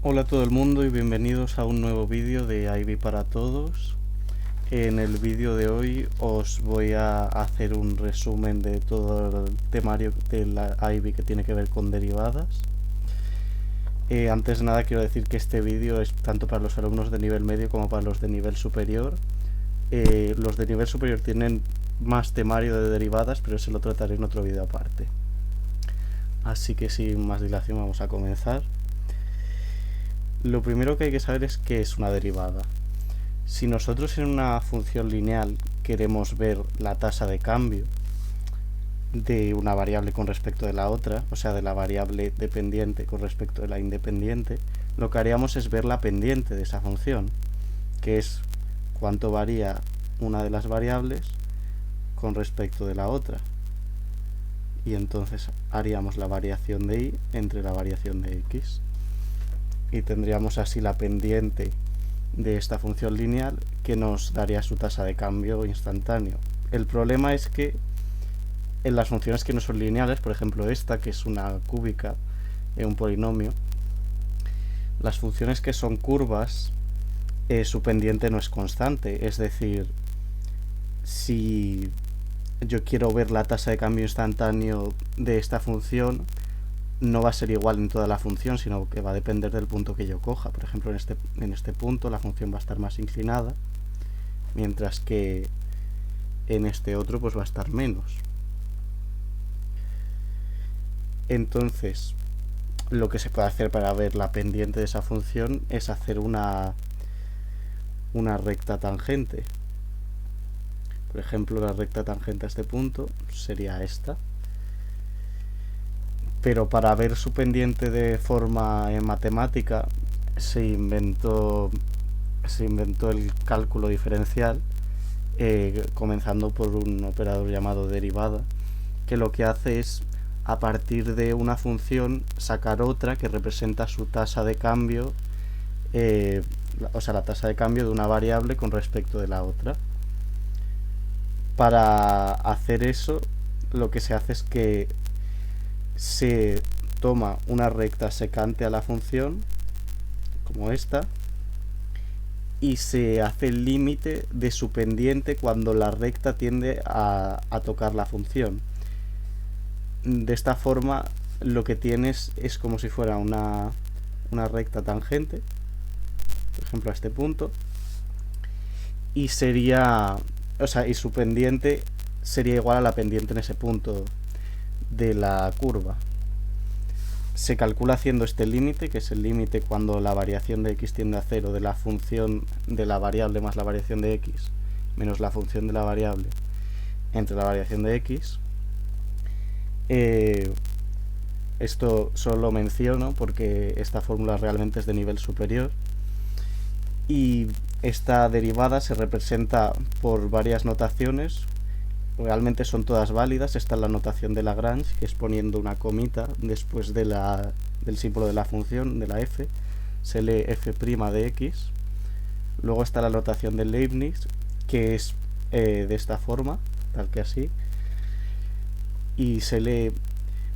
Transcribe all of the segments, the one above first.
Hola a todo el mundo y bienvenidos a un nuevo vídeo de Ivy para todos. En el vídeo de hoy os voy a hacer un resumen de todo el temario de la Ivy que tiene que ver con derivadas. Antes de nada quiero decir que este vídeo es tanto para los alumnos de nivel medio como para los de nivel superior. Los de nivel superior tienen más temario de derivadas, pero se lo trataré en otro vídeo aparte. Así que sin más dilación vamos a comenzar. Lo primero que hay que saber es qué es una derivada. Si nosotros en una función lineal queremos ver la tasa de cambio de una variable con respecto de la otra, o sea, de la variable dependiente con respecto de la independiente, lo que haríamos es ver la pendiente de esa función, que es cuánto varía una de las variables con respecto de la otra. Y entonces haríamos la variación de y entre la variación de x. Y tendríamos así la pendiente de esta función lineal que nos daría su tasa de cambio instantáneo. El problema es que en las funciones que no son lineales, por ejemplo esta que es una cúbica, un polinomio, las funciones que son curvas, su pendiente no es constante. Es decir, si yo quiero ver la tasa de cambio instantáneo de esta función, no va a ser igual en toda la función, sino que va a depender del punto que yo coja. Por ejemplo, en este punto la función va a estar más inclinada, mientras que en este otro pues va a estar menos. Entonces, lo que se puede hacer para ver la pendiente de esa función es hacer una recta tangente. Por ejemplo, la recta tangente a este punto sería esta. Pero para ver su pendiente de forma matemática se inventó el cálculo diferencial, comenzando por un operador llamado derivada, que lo que hace es, a partir de una función, sacar otra que representa su tasa de cambio, o sea, la tasa de cambio de una variable con respecto de la otra. Para hacer eso, lo que se hace es que se toma una recta secante a la función, como esta, y se hace el límite de su pendiente cuando la recta tiende a tocar la función. De esta forma lo que tienes es como si fuera una recta tangente, por ejemplo a este punto, y sería, o sea, y su pendiente sería igual a la pendiente en ese punto de la curva. Se calcula haciendo este límite, que es el límite cuando la variación de x tiende a 0 de la función de la variable más la variación de x menos la función de la variable entre la variación de x. Esto solo lo menciono porque esta fórmula realmente es de nivel superior, y esta derivada se representa por varias notaciones. Realmente son todas válidas. Esta es la notación de Lagrange, que es poniendo una comita después de del símbolo de la función, de la f, se lee f' de x. Luego está la notación de Leibniz, que es de esta forma, tal que así, y se lee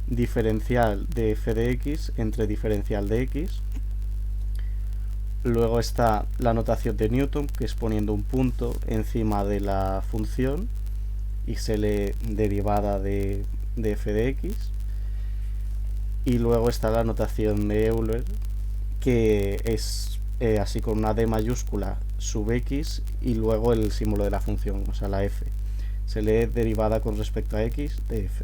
diferencial de f de x entre diferencial de x. Luego está la notación de Newton, que es poniendo un punto encima de la función y se lee derivada de f de x. Y luego está la notación de Euler, que es así con una d mayúscula sub x y luego el símbolo de la función, o sea la f. Se lee derivada con respecto a x de f.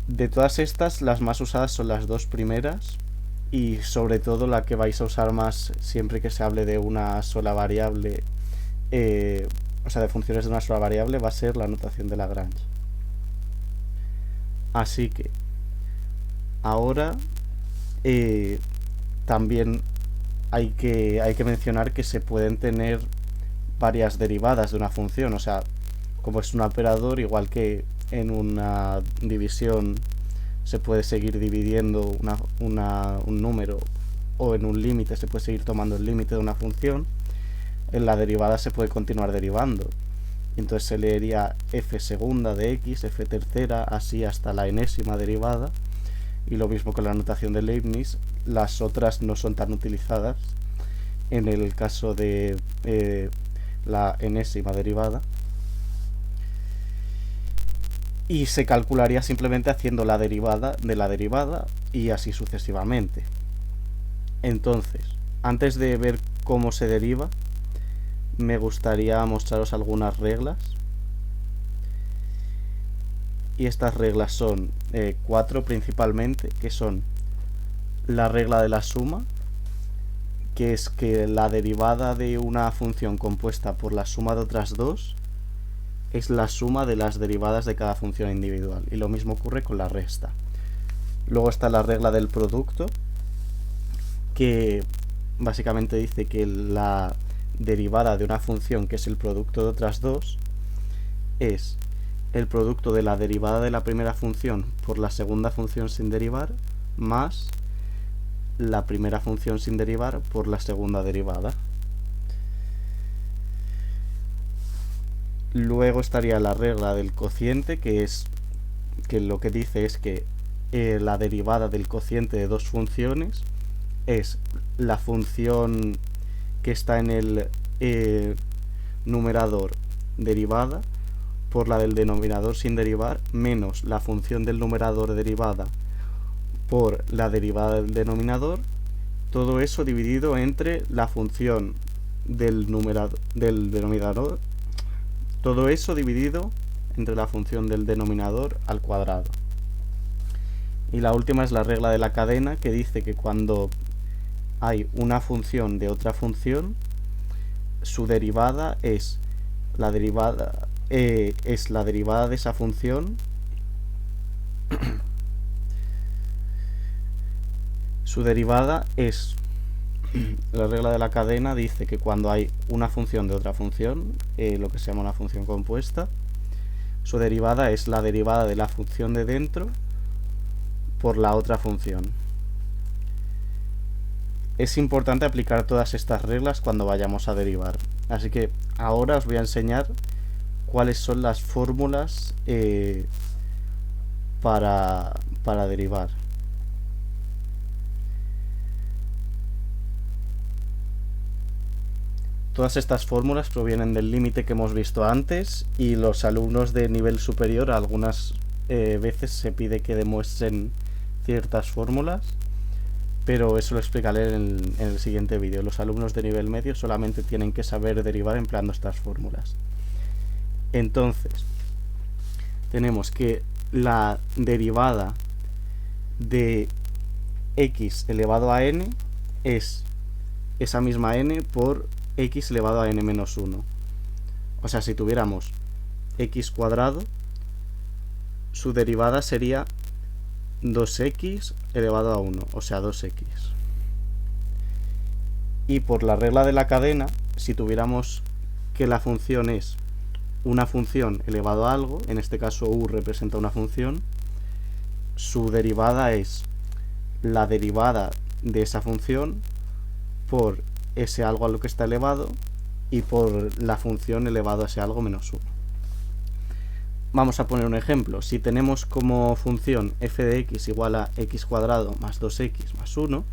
De todas estas, las más usadas son las dos primeras, y sobre todo la que vais a usar más siempre que se hable de una sola variable, o sea, de funciones de una sola variable, va a ser la notación de Lagrange. Así que ahora también hay que mencionar que se pueden tener varias derivadas de una función. O sea, como es un operador, igual que en una división se puede seguir dividiendo un número, o en un límite se puede seguir tomando el límite de una función, en la derivada se puede continuar derivando. Entonces se leería f segunda de x, f tercera, así hasta la enésima derivada. Y lo mismo con la notación de Leibniz, las otras no son tan utilizadas en el caso de la enésima derivada. Y se calcularía simplemente haciendo la derivada de la derivada y así sucesivamente. Entonces, antes de ver cómo se deriva, me gustaría mostraros algunas reglas. Y estas reglas son 4 principalmente, que son la regla de la suma, que es que la derivada de una función compuesta por la suma de otras dos es la suma de las derivadas de cada función individual. Y lo mismo ocurre con la resta. Luego está la regla del producto, que básicamente dice que la derivada de una función, que es el producto de otras dos, es el producto de la derivada de la primera función por la segunda función sin derivar más la primera función sin derivar por la segunda derivada. Luego estaría la regla del cociente, que lo que dice es que la derivada del cociente de dos funciones es la función que está en el numerador derivada por la del denominador sin derivar menos la función del numerador derivada por la derivada del denominador, todo eso dividido entre la función del denominador, todo eso dividido entre la función del denominador al cuadrado. Y la última es la regla de la cadena, que dice que cuando hay una función de otra función, su derivada es la derivada de esa función su derivada es la regla de la cadena dice que cuando hay una función de otra función, lo que se llama una función compuesta, su derivada es la derivada de la función de dentro por la otra función. Es importante aplicar todas estas reglas cuando vayamos a derivar. Así que ahora os voy a enseñar cuáles son las fórmulas para derivar. Todas estas fórmulas provienen del límite que hemos visto antes, y los alumnos de nivel superior algunas veces se pide que demuestren ciertas fórmulas, pero eso lo explicaré en el siguiente vídeo. Los alumnos de nivel medio solamente tienen que saber derivar empleando estas fórmulas. Entonces, tenemos que la derivada de x elevado a n es esa misma n por x elevado a n menos 1. O sea, si tuviéramos x cuadrado, su derivada sería 2x elevado a 1, o sea 2x. Y por la regla de la cadena, si tuviéramos que la función es una función elevado a algo, en este caso u representa una función, su derivada es la derivada de esa función por ese algo a lo que está elevado y por la función elevado a ese algo menos 1. Vamos a poner un ejemplo. Si tenemos como función f de x igual a x cuadrado más 2x más 1,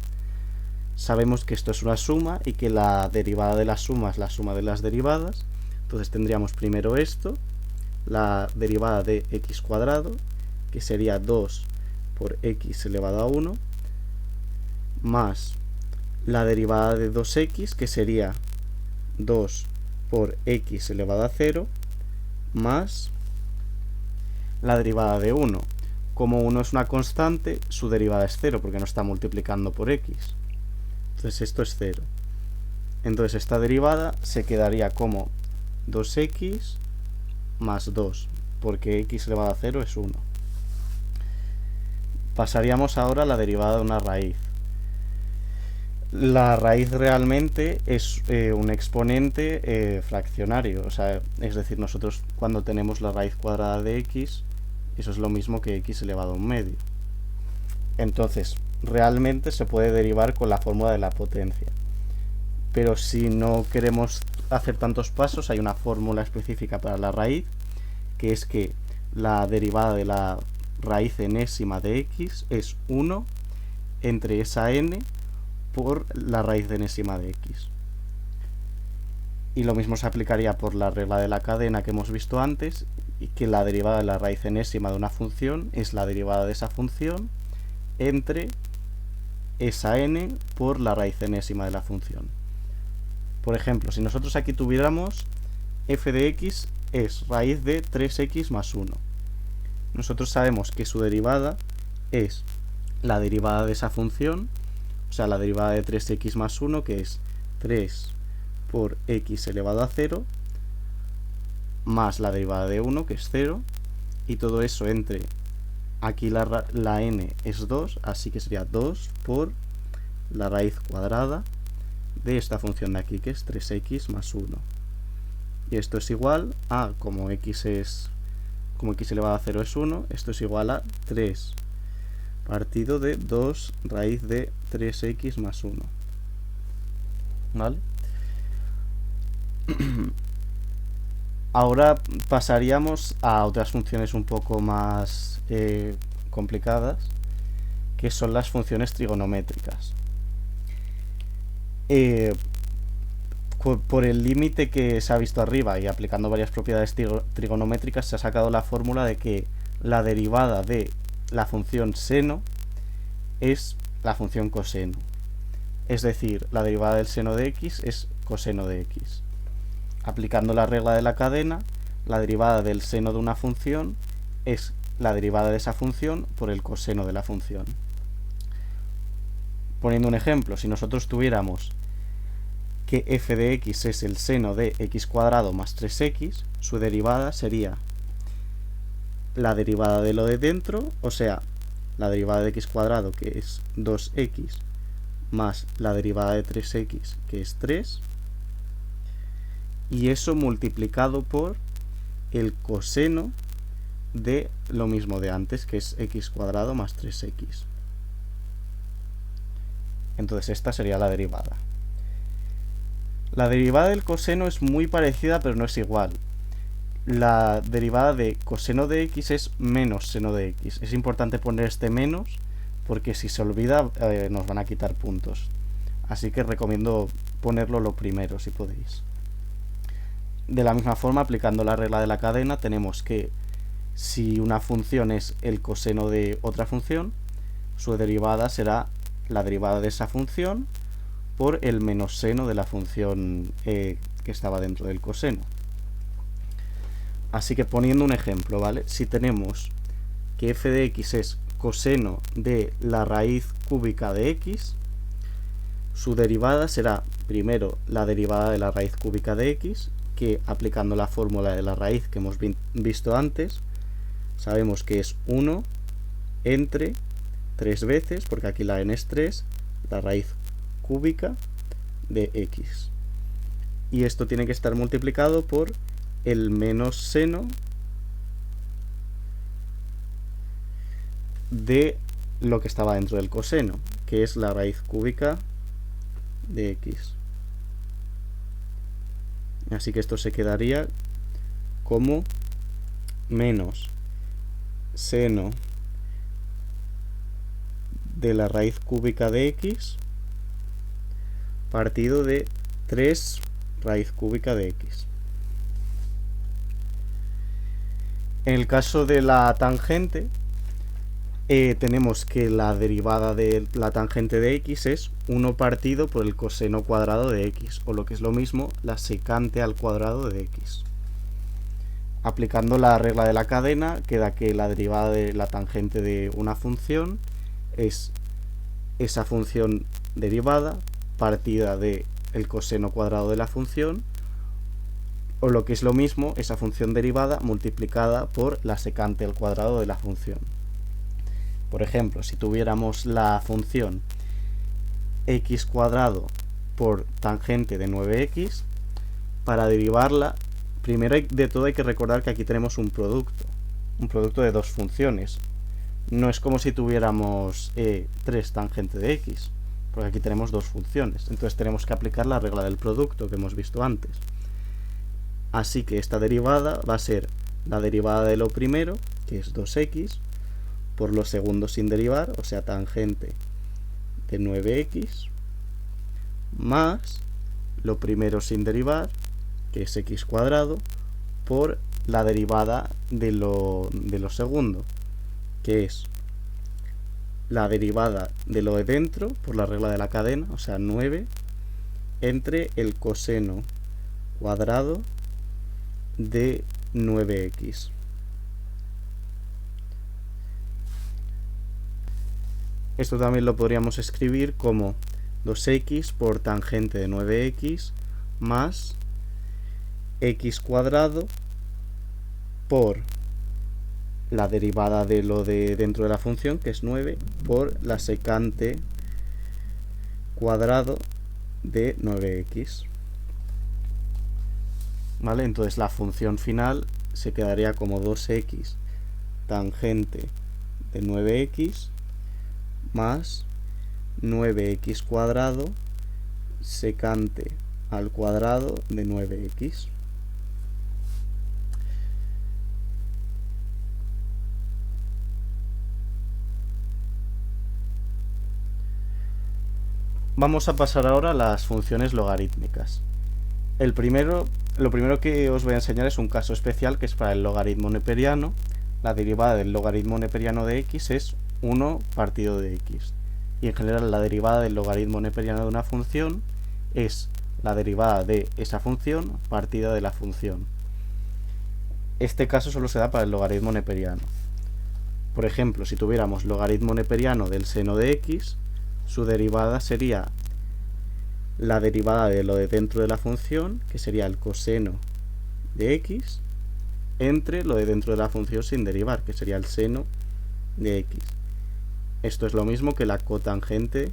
sabemos que esto es una suma y que la derivada de la suma es la suma de las derivadas. Entonces tendríamos primero esto, la derivada de x cuadrado, que sería 2 por x elevado a 1, más la derivada de 2x, que sería 2 por x elevado a 0, más la derivada de 1. Como 1 es una constante, su derivada es 0, porque no está multiplicando por x. Entonces esto es 0. Entonces esta derivada se quedaría como 2x más 2, porque x elevado a 0 es 1. Pasaríamos ahora a la derivada de una raíz. La raíz realmente es un exponente fraccionario, o sea, es decir, nosotros cuando tenemos la raíz cuadrada de x, eso es lo mismo que x elevado a un medio. Entonces, realmente se puede derivar con la fórmula de la potencia. Pero si no queremos hacer tantos pasos, hay una fórmula específica para la raíz, que es que la derivada de la raíz enésima de x es 1 entre esa n por la raíz de enésima de x. Y lo mismo se aplicaría por la regla de la cadena que hemos visto antes, y que la derivada de la raíz enésima de una función es la derivada de esa función entre esa n por la raíz enésima de la función. Por ejemplo, si nosotros aquí tuviéramos f de x es raíz de 3x más 1. Nosotros sabemos que su derivada es la derivada de esa función, o sea, la derivada de 3x más 1, que es 3 por x elevado a 0, más la derivada de 1, que es 0, y todo eso entre, aquí la n es 2, así que sería 2 por la raíz cuadrada de esta función de aquí, que es 3x más 1. Y esto es igual a, como x elevado a 0 es 1, esto es igual a 3 partido de 2 raíz de 3x más 1. ¿Vale? Ahora pasaríamos a otras funciones un poco más complicadas, que son las funciones trigonométricas. Por el límite que se ha visto arriba y aplicando varias propiedades trigonométricas, se ha sacado la fórmula de que la derivada de la función seno es la función coseno. Es decir, la derivada del seno de x es coseno de x. Aplicando la regla de la cadena, la derivada del seno de una función es la derivada de esa función por el coseno de la función. Poniendo un ejemplo, si nosotros tuviéramos que f de x es el seno de x cuadrado más 3x, su derivada sería la derivada de lo de dentro, o sea, la derivada de x cuadrado, que es 2x, más la derivada de 3x, que es 3, y eso multiplicado por el coseno de lo mismo de antes, que es x cuadrado más 3x. Entonces esta sería la derivada. La derivada del coseno es muy parecida, pero no es igual. La derivada de coseno de x es menos seno de x. Es importante poner este menos, porque si se olvida nos van a quitar puntos. Así que recomiendo ponerlo lo primero, si podéis. De la misma forma, aplicando la regla de la cadena, tenemos que si una función es el coseno de otra función, su derivada será la derivada de esa función por el menos seno de la función que estaba dentro del coseno. Así que poniendo un ejemplo, ¿vale? Si tenemos que f de x es coseno de la raíz cúbica de x, su derivada será primero la derivada de la raíz cúbica de x, que aplicando la fórmula de la raíz que hemos visto antes, sabemos que es 1 entre 3 veces, porque aquí la n es 3, la raíz cúbica de x. Y esto tiene que estar multiplicado por el menos seno de lo que estaba dentro del coseno, que es la raíz cúbica de x. Así que esto se quedaría como menos seno de la raíz cúbica de x partido de 3 raíz cúbica de x. En el caso de la tangente, tenemos que la derivada de la tangente de x es 1 partido por el coseno cuadrado de x, o lo que es lo mismo, la secante al cuadrado de x. Aplicando la regla de la cadena, queda que la derivada de la tangente de una función es esa función derivada partida del coseno cuadrado de la función, o lo que es lo mismo, esa función derivada multiplicada por la secante al cuadrado de la función. Por ejemplo, si tuviéramos la función x cuadrado por tangente de 9x, para derivarla, primero de todo hay que recordar que aquí tenemos un producto de dos funciones. No es como si tuviéramos 3 tangente de x, porque aquí tenemos dos funciones. Entonces tenemos que aplicar la regla del producto que hemos visto antes. Así que esta derivada va a ser la derivada de lo primero, que es 2x, por lo segundo sin derivar, o sea, tangente de 9x más lo primero sin derivar, que es x cuadrado, por la derivada de lo segundo, que es la derivada de lo de dentro por la regla de la cadena, o sea 9, entre el coseno cuadrado de 9x. Esto también lo podríamos escribir como 2x por tangente de 9x más x cuadrado por la derivada de lo de dentro de la función, que es 9, por la secante cuadrado de 9x. ¿Vale? Entonces la función final se quedaría como 2x tangente de 9x más 9x cuadrado secante al cuadrado de 9x. Vamos a pasar ahora a las funciones logarítmicas. Lo primero que os voy a enseñar es un caso especial que es para el logaritmo neperiano. La derivada del logaritmo neperiano de x es 1 partido de x. Y en general la derivada del logaritmo neperiano de una función es la derivada de esa función partida de la función. Este caso solo se da para el logaritmo neperiano. Por ejemplo, si tuviéramos logaritmo neperiano del seno de x, su derivada sería la derivada de lo de dentro de la función, que sería el coseno de x, entre lo de dentro de la función sin derivar, que sería el seno de x. Esto es lo mismo que la cotangente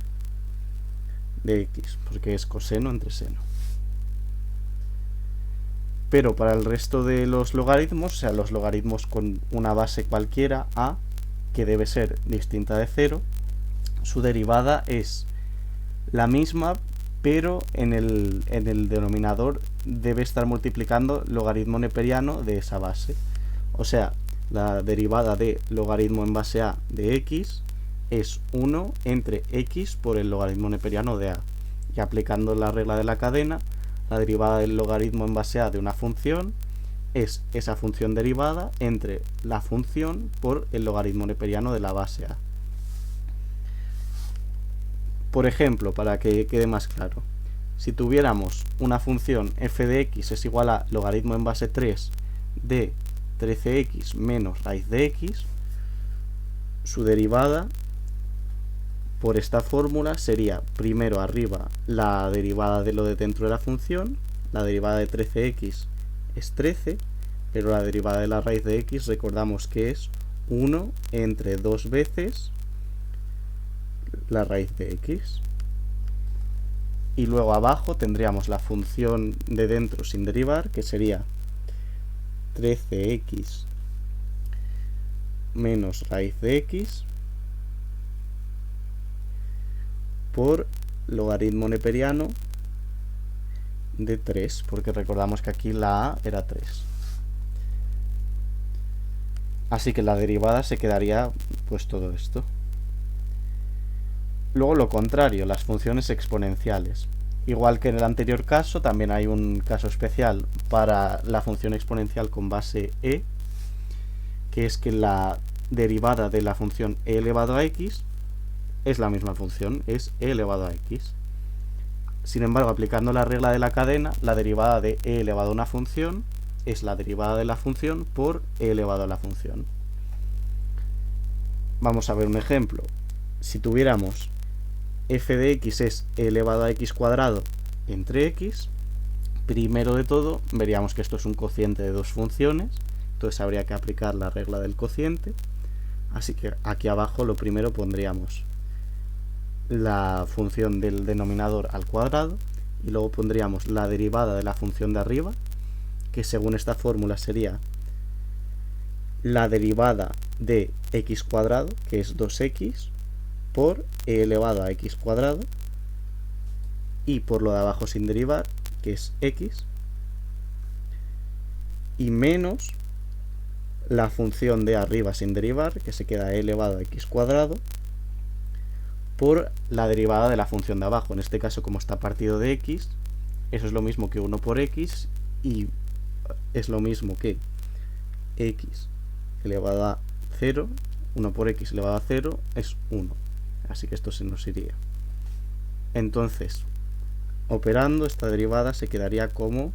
de x, porque es coseno entre seno. Pero para el resto de los logaritmos, o sea, los logaritmos con una base cualquiera, a, que debe ser distinta de 0, su derivada es la misma, pero en el denominador debe estar multiplicando logaritmo neperiano de esa base. O sea, la derivada de logaritmo en base a de x es 1 entre x por el logaritmo neperiano de a. Y aplicando la regla de la cadena, la derivada del logaritmo en base a de una función es esa función derivada entre la función por el logaritmo neperiano de la base a. Por ejemplo, para que quede más claro, si tuviéramos una función f de x es igual a logaritmo en base 3 de 13x menos raíz de x, su derivada por esta fórmula sería primero arriba la derivada de lo de dentro de la función, la derivada de 13x es 13, pero la derivada de la raíz de x recordamos que es 1 entre 2 veces la raíz de x. Y luego abajo tendríamos la función de dentro sin derivar, que sería 13x menos raíz de x por logaritmo neperiano de 3, porque recordamos que aquí la a era 3. Así que la derivada se quedaría pues todo esto. Luego lo contrario, las funciones exponenciales. Igual que en el anterior caso, también hay un caso especial para la función exponencial con base e, que es que la derivada de la función e elevado a x es la misma función, es e elevado a x. Sin embargo, aplicando la regla de la cadena, la derivada de e elevado a una función es la derivada de la función por e elevado a la función. Vamos a ver un ejemplo. Si tuviéramos f de x es e elevado a x cuadrado entre x, primero de todo veríamos que esto es un cociente de dos funciones, entonces habría que aplicar la regla del cociente. Así que aquí abajo lo primero pondríamos la función del denominador al cuadrado y luego pondríamos la derivada de la función de arriba, que según esta fórmula sería la derivada de x cuadrado, que es 2x, por e elevado a x cuadrado, y por lo de abajo sin derivar, que es x, y menos la función de arriba sin derivar, que se queda e elevado a x cuadrado, por la derivada de la función de abajo. En este caso, como está partido de x, eso es lo mismo que 1 por x y es lo mismo que x elevado a 0, 1 por x elevado a 0 es 1. Así que esto se nos iría. Entonces, operando esta derivada se quedaría como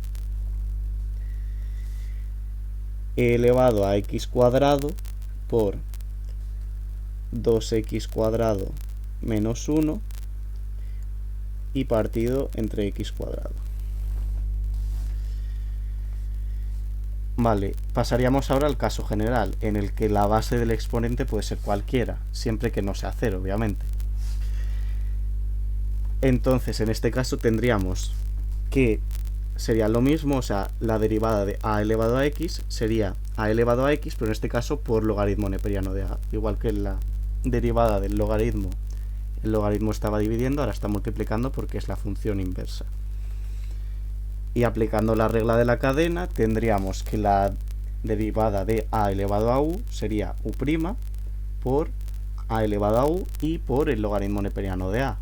e elevado a x cuadrado por 2x cuadrado menos 1 y partido entre x cuadrado. Vale, pasaríamos ahora al caso general, en el que la base del exponente puede ser cualquiera, siempre que no sea 0, obviamente. Entonces, en este caso tendríamos que sería lo mismo, o sea, la derivada de a elevado a x sería a elevado a x, pero en este caso por logaritmo neperiano de a. Igual que la derivada del logaritmo, el logaritmo estaba dividiendo, ahora está multiplicando porque es la función inversa. Y aplicando la regla de la cadena, tendríamos que la derivada de a elevado a u sería u' por a elevado a u y por el logaritmo neperiano de a.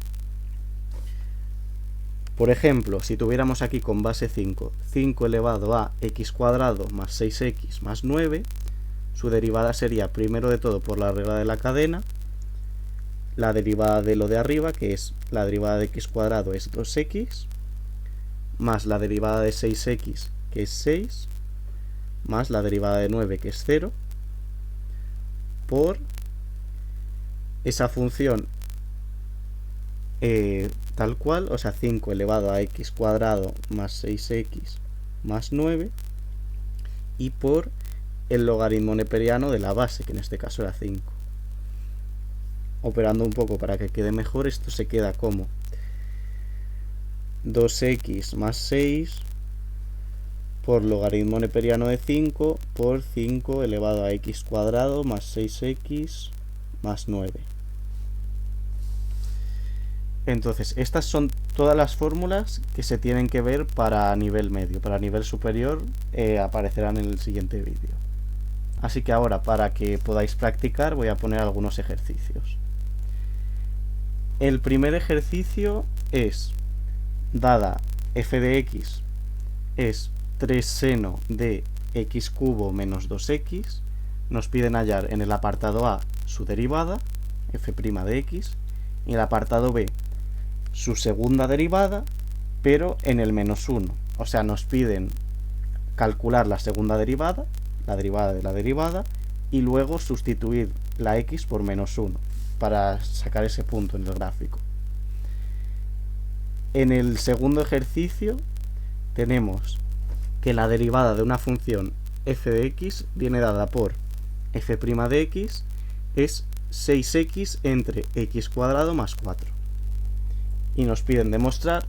Por ejemplo, si tuviéramos aquí con base 5, 5 elevado a x cuadrado más 6x más 9, su derivada sería primero de todo por la regla de la cadena, la derivada de lo de arriba, que es la derivada de x cuadrado es 2x, más la derivada de 6x, que es 6, más la derivada de 9, que es 0, por esa función tal cual, o sea, 5 elevado a x cuadrado más 6x más 9, y por el logaritmo neperiano de la base, que en este caso era 5. Operando un poco para que quede mejor, esto se queda como 2x más 6 por logaritmo neperiano de 5 por 5 elevado a x cuadrado más 6x más 9. Entonces, estas son todas las fórmulas que se tienen que ver para nivel medio. Para nivel superior aparecerán en el siguiente vídeo. Así que ahora, para que podáis practicar, voy a poner algunos ejercicios. El primer ejercicio es, dada f de x es 3 seno de x cubo menos 2x, nos piden hallar en el apartado A su derivada, f' de x, y en el apartado B su segunda derivada, pero en el menos 1. O sea, nos piden calcular la segunda derivada, la derivada de la derivada, y luego sustituir la x por menos 1 para sacar ese punto en el gráfico. En el segundo ejercicio tenemos que la derivada de una función f de x viene dada por f' de x es 6x entre x cuadrado más 4. Y nos piden demostrar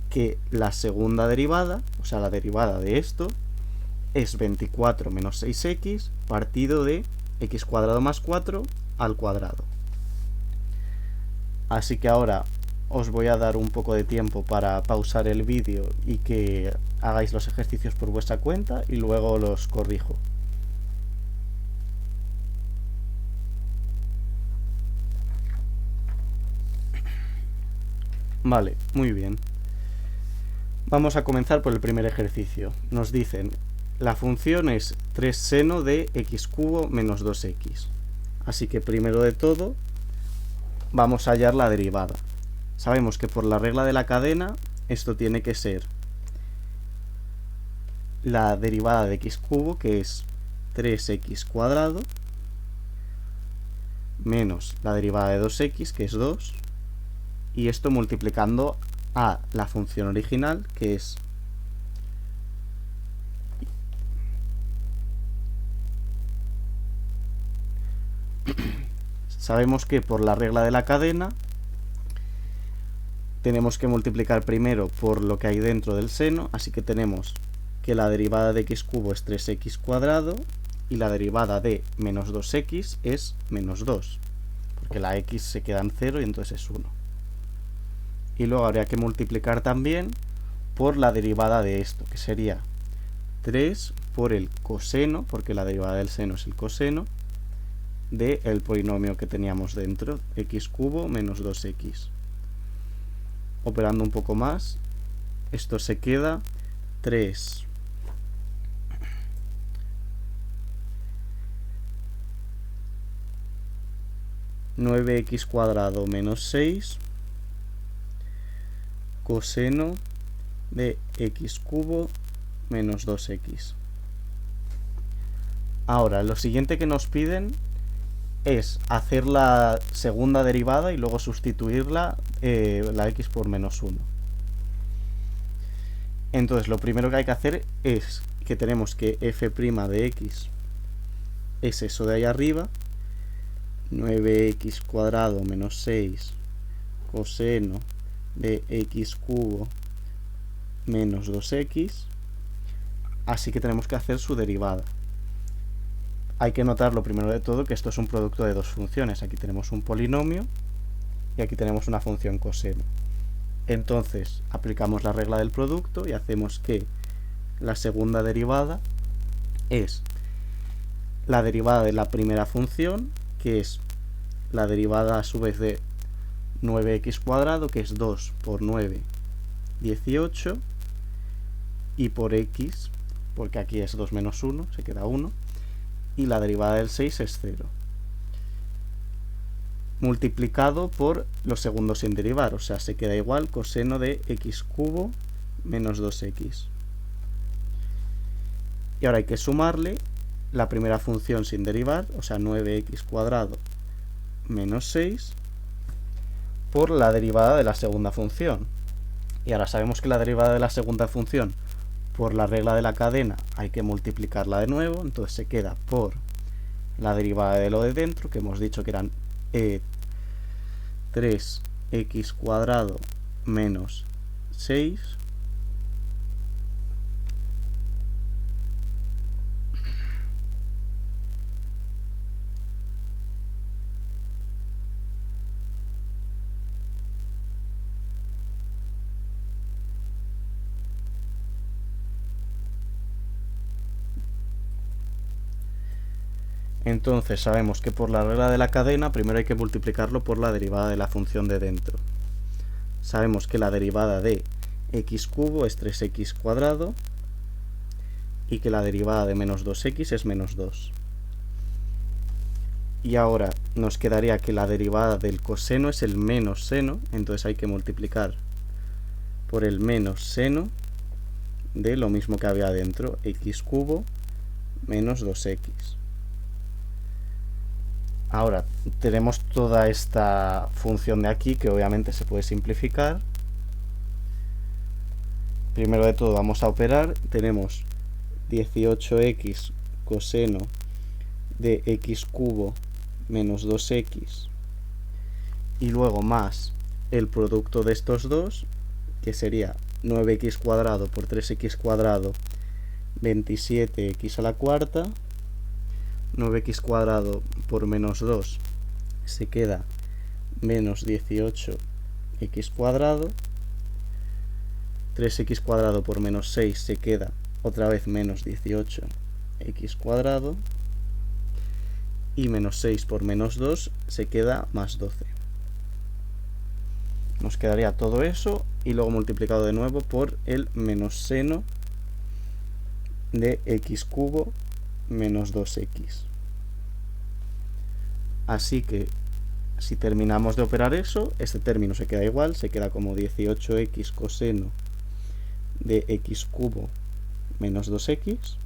que la segunda derivada, o sea, la derivada de esto, es 24 menos 6x partido de x cuadrado más 4 al cuadrado. Así que ahora os voy a dar un poco de tiempo para pausar el vídeo y que hagáis los ejercicios por vuestra cuenta y luego los corrijo. Vale, muy bien. Vamos a comenzar por el primer ejercicio. Nos dicen, la función es 3 seno de x cubo menos 2x. Así que primero de todo, vamos a hallar la derivada. Sabemos que por la regla de la cadena, esto tiene que ser la derivada de x cubo, que es 3x cuadrado, menos la derivada de 2x, que es 2, y esto multiplicando a la función original, que es sabemos que por la regla de la cadena tenemos que multiplicar primero por lo que hay dentro del seno, así que tenemos que la derivada de x cubo es 3x cuadrado y la derivada de menos 2x es menos 2, porque la x se queda en 0 y entonces es 1. Y luego habría que multiplicar también por la derivada de esto, que sería 3 por el coseno, porque la derivada del seno es el coseno, del polinomio que teníamos dentro, x cubo menos 2x. Operando un poco más, esto se queda 3 9x cuadrado menos 6 coseno de x cubo menos 2x. Ahora, lo siguiente que nos piden es hacer la segunda derivada y luego sustituirla la x por menos 1. Entonces, lo primero que hay que hacer es que tenemos que f' de x es eso de ahí arriba, 9x cuadrado menos 6 coseno de x cubo menos 2x, así que tenemos que hacer su derivada. Hay que notar lo primero de todo que esto es un producto de dos funciones. Aquí tenemos un polinomio y aquí tenemos una función coseno. Entonces aplicamos la regla del producto y hacemos que la segunda derivada es la derivada de la primera función, que es la derivada a su vez de 9x cuadrado, que es 2 por 9, 18, y por x, porque aquí es 2 menos 1, se queda 1, y la derivada del 6 es 0. Multiplicado por los segundos sin derivar, o sea, se queda igual coseno de x cubo menos 2x. Y ahora hay que sumarle la primera función sin derivar, o sea, 9x cuadrado menos 6, por la derivada de la segunda función. Y ahora sabemos que la derivada de la segunda función, por la regla de la cadena, hay que multiplicarla de nuevo, entonces se queda por la derivada de lo de dentro, que hemos dicho que eran 3x cuadrado menos 6, entonces sabemos que por la regla de la cadena primero hay que multiplicarlo por la derivada de la función de dentro. Sabemos que la derivada de x cubo es 3x cuadrado y que la derivada de menos 2x es menos 2. Y ahora nos quedaría que la derivada del coseno es el menos seno, entonces hay que multiplicar por el menos seno de lo mismo que había dentro, x cubo menos 2x. Ahora tenemos toda esta función de aquí que obviamente se puede simplificar. Primero de todo vamos a operar. Tenemos 18x coseno de x cubo menos 2x y luego más el producto de estos dos, que sería 9x cuadrado por 3x cuadrado, 27x a la cuarta. 9x cuadrado por menos 2 se queda menos 18x cuadrado. 3x cuadrado por menos 6 se queda otra vez menos 18x cuadrado. Y menos 6 por menos 2 se queda más 12. Nos quedaría todo eso y luego multiplicado de nuevo por el menos seno de x cubo menos 2x. Así que si terminamos de operar eso, este término se queda igual, se queda como 18x coseno de x cubo menos 2x.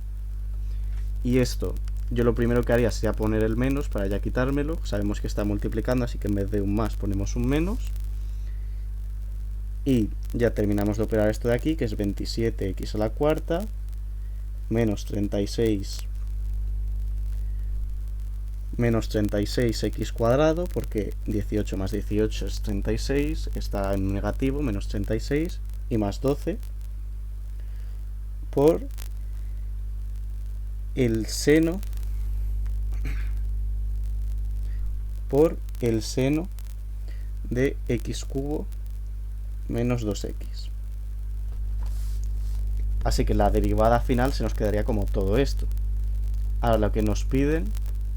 Y esto, yo lo primero que haría sería poner el menos para ya quitármelo. Sabemos que está multiplicando, así que en vez de un más ponemos un menos. Y ya terminamos de operar esto de aquí, que es 27x a la cuarta menos 36 x cuadrado, porque 18 más 18 es 36, está en negativo, menos 36, y más 12 por el seno de x cubo menos 2x. Así que la derivada final se nos quedaría como todo esto. Ahora lo que nos piden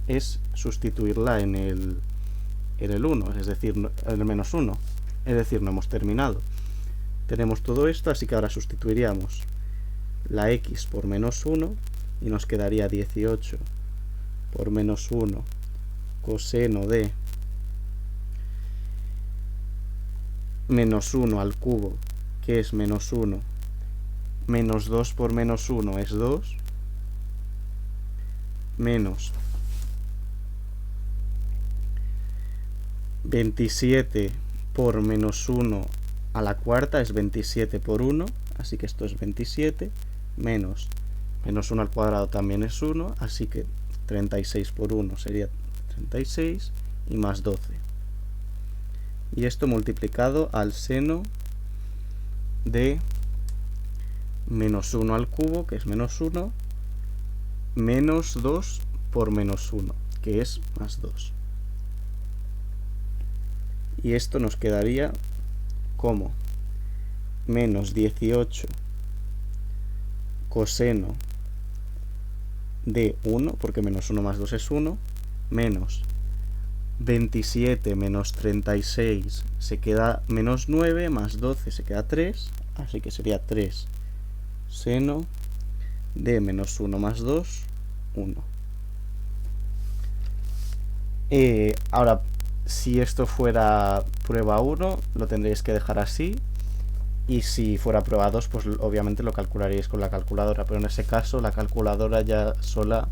es sustituirla en el 1, es decir, en el menos 1. Es decir, no hemos terminado. Tenemos todo esto, así que ahora sustituiríamos la x por menos 1 y nos quedaría 18 por menos 1 coseno de menos 1 al cubo, que es menos 1, menos 2 por menos 1 es 2, menos 27 por menos 1 a la cuarta es 27 por 1, así que esto es 27, menos 1 al cuadrado también es 1, así que 36 por 1 sería 36 y más 12. Y esto multiplicado al seno de menos 1 al cubo, que es menos 1, menos 2 por menos 1, que es más 2. Y esto nos quedaría como menos 18 coseno de 1, porque menos 1 más 2 es 1, menos 27 menos 36 se queda menos 9, más 12 se queda 3, así que sería 3 seno de menos 1 más 2, 1. Ahora, si esto fuera prueba 1, lo tendréis que dejar así. Y si fuera prueba 2, pues obviamente lo calcularíais con la calculadora. Pero en ese caso, la calculadora ya sola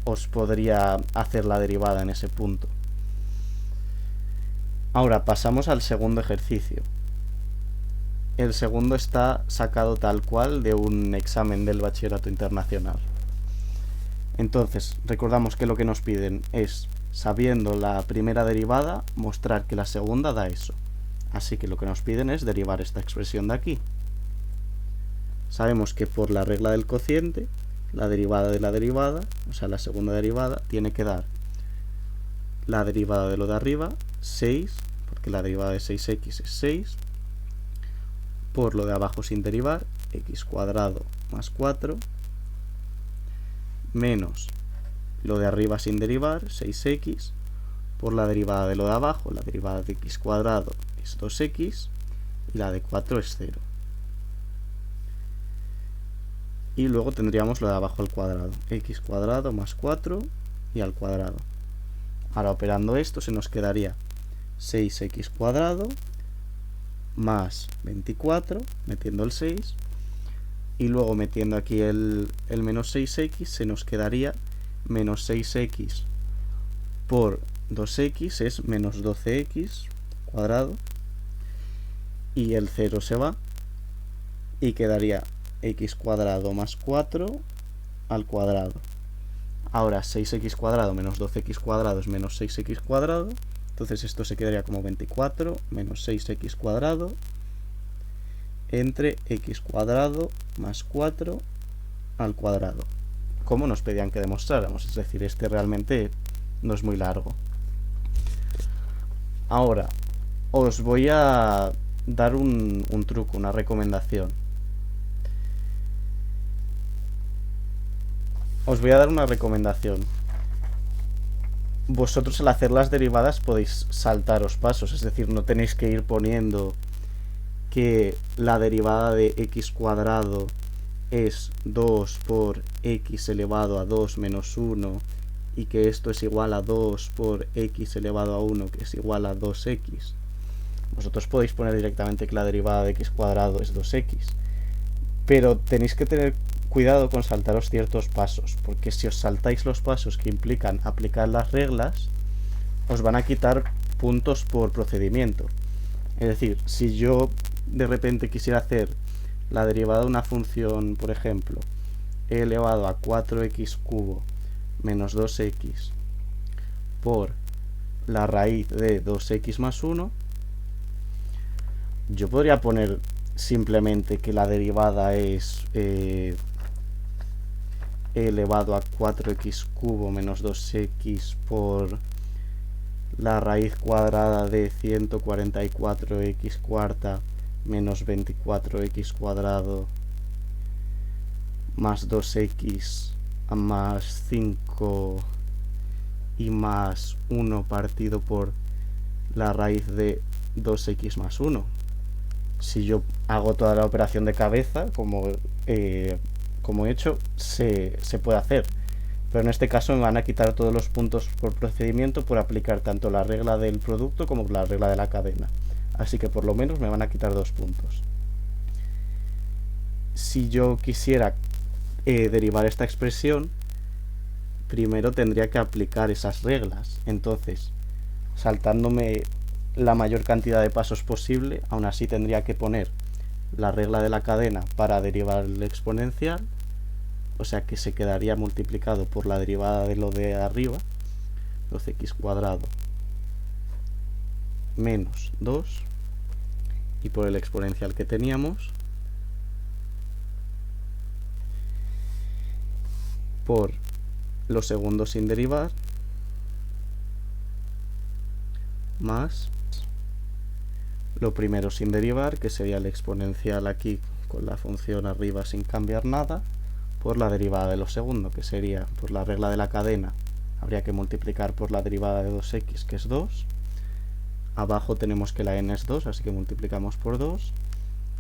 os podría hacer la derivada en ese punto. Ahora pasamos al segundo ejercicio. El segundo está sacado tal cual de un examen del bachillerato internacional. Entonces, recordamos que lo que nos piden es, sabiendo la primera derivada, mostrar que la segunda da eso. Así que lo que nos piden es derivar esta expresión de aquí. Sabemos que por la regla del cociente, la derivada de la derivada, o sea, la segunda derivada, tiene que dar la derivada de lo de arriba, 6, porque la derivada de 6x es 6, por lo de abajo sin derivar, x cuadrado más 4, menos lo de arriba sin derivar, 6x, por la derivada de lo de abajo, la derivada de x cuadrado es 2x, y la de 4 es 0. Y luego tendríamos lo de abajo al cuadrado, x cuadrado más 4 y al cuadrado. Ahora operando esto se nos quedaría 6x cuadrado más 24, metiendo el 6, y luego metiendo aquí el menos 6x, se nos quedaría menos 6x por 2x es menos 12x cuadrado, y el 0 se va, y quedaría x cuadrado más 4 al cuadrado. Ahora 6x cuadrado menos 12x cuadrado es menos 6x cuadrado, entonces esto se quedaría como 24 menos 6x cuadrado entre x cuadrado más 4 al cuadrado, como nos pedían que demostráramos, es decir, este realmente no es muy largo. Ahora, os voy a dar un truco, una recomendación. Os voy a dar una recomendación. Vosotros al hacer las derivadas podéis saltaros pasos, es decir, no tenéis que ir poniendo que la derivada de x cuadrado es 2 por x elevado a 2 menos 1 y que esto es igual a 2 por x elevado a 1 que es igual a 2x. Vosotros podéis poner directamente que la derivada de x cuadrado es 2x, pero tenéis que tener cuidado con saltaros ciertos pasos, porque si os saltáis los pasos que implican aplicar las reglas, os van a quitar puntos por procedimiento. Es decir, si yo de repente quisiera hacer la derivada de una función, por ejemplo, e elevado a 4x cubo menos 2x por la raíz de 2x más 1, yo podría poner simplemente que la derivada es e elevado a 4x cubo menos 2x por la raíz cuadrada de 144x cuarta menos 24x cuadrado más 2x más 5 y más 1 partido por la raíz de 2x más 1. Si yo hago toda la operación de cabeza, como he hecho, se puede hacer. Pero en este caso me van a quitar todos los puntos por procedimiento por aplicar tanto la regla del producto como la regla de la cadena. Así que por lo menos me van a quitar 2 puntos. Si yo quisiera derivar esta expresión, primero tendría que aplicar esas reglas. Entonces, saltándome la mayor cantidad de pasos posible, aún así tendría que poner la regla de la cadena para derivar el exponencial, o sea que se quedaría multiplicado por la derivada de lo de arriba, 12x cuadrado menos 2, y por el exponencial que teníamos, por los segundos sin derivar, más lo primero sin derivar, que sería el exponencial aquí con la función arriba sin cambiar nada, por la derivada de lo segundo, que sería por la regla de la cadena, habría que multiplicar por la derivada de 2x, que es 2. Abajo tenemos que la n es 2, así que multiplicamos por 2.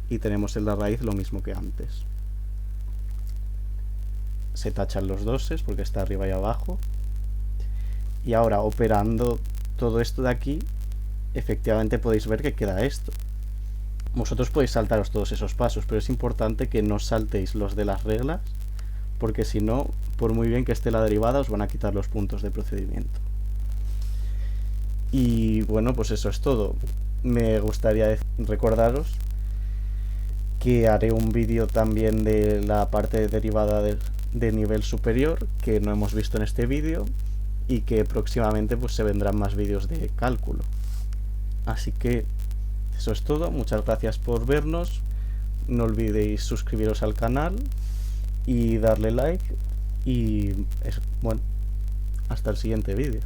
Y tenemos en la raíz lo mismo que antes. Se tachan los doses porque está arriba y abajo. Y ahora, operando todo esto de aquí, efectivamente podéis ver que queda esto. Vosotros podéis saltaros todos esos pasos, pero es importante que no saltéis los de las reglas, porque si no, por muy bien que esté la derivada, os van a quitar los puntos de procedimiento. Y bueno, pues eso es todo. Me gustaría recordaros que haré un vídeo también de la parte de derivada de nivel superior, que no hemos visto en este vídeo, y que próximamente pues se vendrán más vídeos de cálculo. Así que eso es todo. Muchas gracias por vernos. No olvidéis suscribiros al canal y darle like. Y bueno, hasta el siguiente vídeo.